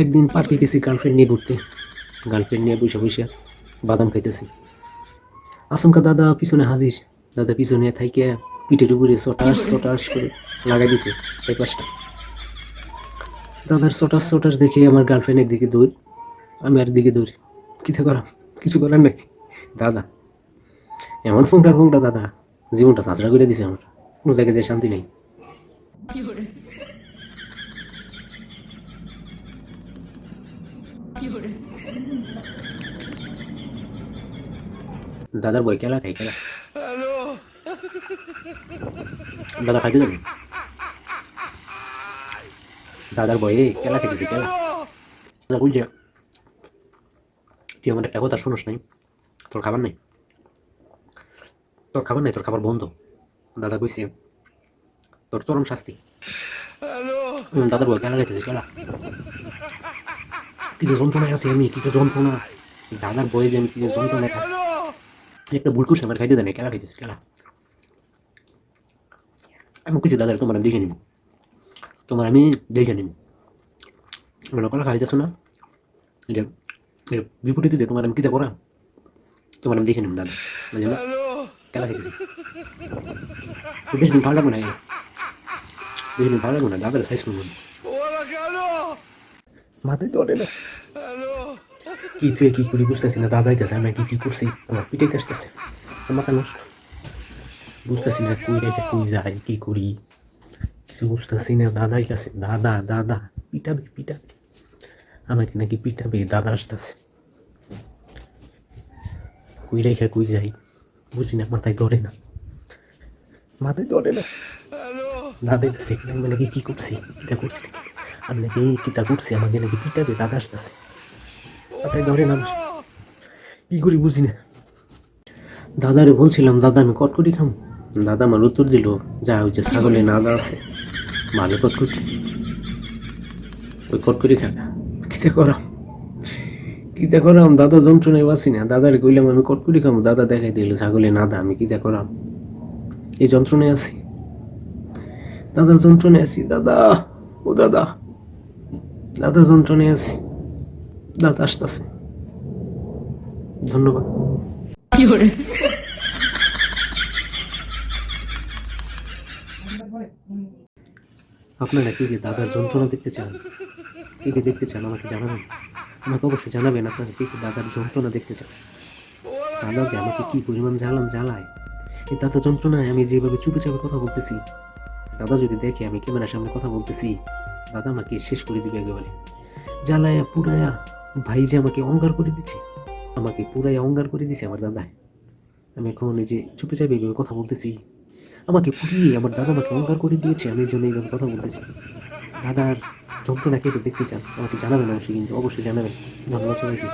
একদিন পার্কে গেছি গার্লফ্রেন্ড নিয়ে ঘুরতে। গার্লফ্রেন্ড নিয়ে বসে বসে বাদাম খাইতেছি। আচমকা দাদা পিছনে হাজির। দাদা পিছনে থাইকে পিঠের উপরে চটাস চটাস করে লাগাই দিছে 4-5টা। দাদার চটাস চটাস দেখে আমার গার্লফ্রেন্ড একদিকে দৌড়, আমি আর দিকে দৌড়। কিথা করাম, কিছু করার নাই। দাদা এমন ফোনটা দাদা জীবনটা চাচড়া করে দিছে আমার। কোনো জায়গায় যে শান্তি নেই। দাদার বই খেলা খাই খেলা। দাদা খাইতে যাবে, দাদার বয়ে খেলা খেতেছি খেলা। দাদা বুঝছে তুই আমার একটা কথা শুনোস নাই, তোর খাবার নাই, তোর খাবার নাই, তোর খাবার বন্ধ। দাদা কইছে তোর চরম শাস্তি। দাদার বই খেলা খাইতেছি খেলা। কিছু যন্ত্রণায় আছি আমি, কিছু যন্ত্রণা। দাদার বয়ে যে আমি কিছু যন্ত্রণায় খাই। একটা ভুল করছি, আমার খাইতে দেয় না, খেলা খাইতেছি খেলা। আমি কিছু দাদার তোমার আমি দেখে নিব, তোমার আমি দেখে নিব। মনে করা খাইতেছো না, এটা বিপরীতে যে তোমার আমি কিতা করা, তোমার আমি দেখে নিব দাদা। বুঝলি না, খেলা খাইতেছি। বেশি দিন ভালো লাগবে না, বেশি দিন ভালো লাগবে না, দাদার সাইজ করবো মাথায় ধরে না। কি তুই কি করি বুঝতেছি না, দাদা আইতেছে, আমি কি করছি, আমার পিটাইতে আসতেছে, আমার মাথা নষ্ট। বুঝতেছি না কই রেখে কই যাই, কি করি কিছু বুঝতেছি না। দাদা আইতেছে, দাদা দাদা পিটাবে পিটাবে আমাকে, নাকি পিটাবে, দাদা আসতেছে। কই রেখে কই যাই বুঝি না, মাথায় ধরে না, মাথায় ধরে না। দাদা আইতেছে, আমি নাকি কি করছি, কিতা করছি নাকি, আমি নাকি কিতা করছি, আমাকে নাকি পিটাবে, দাদা আসতেছে, মাথায় ধরে না। কি করি বুঝি না। দাদারে বলছিলাম দাদা আমি কটকটি খাম, দাদা আমার উত্তর দিল যা হয়েছে ছাগলে নাদা আছে, ভালো কটকটি, ওই কটকটি খাগা। কিতা করাম, কিতা করাম, দাদা যন্ত্রণায় বাঁচি না। দাদারে কইলাম আমি কটকটি খাম, দাদা দেখাই দিল ছাগলে নাদা, আমি কিতা করাম, এই যন্ত্রণায় আছি, দাদার যন্ত্রণায় আছি। দাদা ও দাদা, দাদা যন্ত্রণায় আছি, দাদা আসতেছে। ধন্যবাদ। আপনারা কে কে দাদার যন্ত্রণা দেখতে চান, কে কে দেখতে চান আমাকে জানাবেন, আমাকে অবশ্যই জানাবেন আপনারা কে কে দাদার যন্ত্রণা দেখতে চান। দাদা যে আমাকে কি পরিমাণ জ্বালায়, এই দাদা যন্ত্রণায় আমি যেভাবে চুপে চাপে কথা বলতেছি, দাদা যদি দেখে আমি ক্যামেরার সামনে কথা বলতেছি, দাদা আমাকে শেষ করে দিবে একেবারে। জ্বালায়া পুরায়া ভাই যে আমাকে অঙ্গার করে দিচ্ছে, আমাকে পুরাই অঙ্গার করে দিছে আমার দাদায়। আমি এখন এই যে চুপে চাপে এইভাবে কথা বলতেছি, আমাকে পুড়িয়ে আমার দাদা আমাকে অঙ্গার করে দিয়েছে, আমি এই জন্য এইভাবে কথা বলতেছি। দাদার যন্ত্রণা কে দেখতে চান আমাকে জানাবেন অবশ্যই, কিন্তু অবশ্যই জানাবেন। ধন্যবাদ সবাইকে।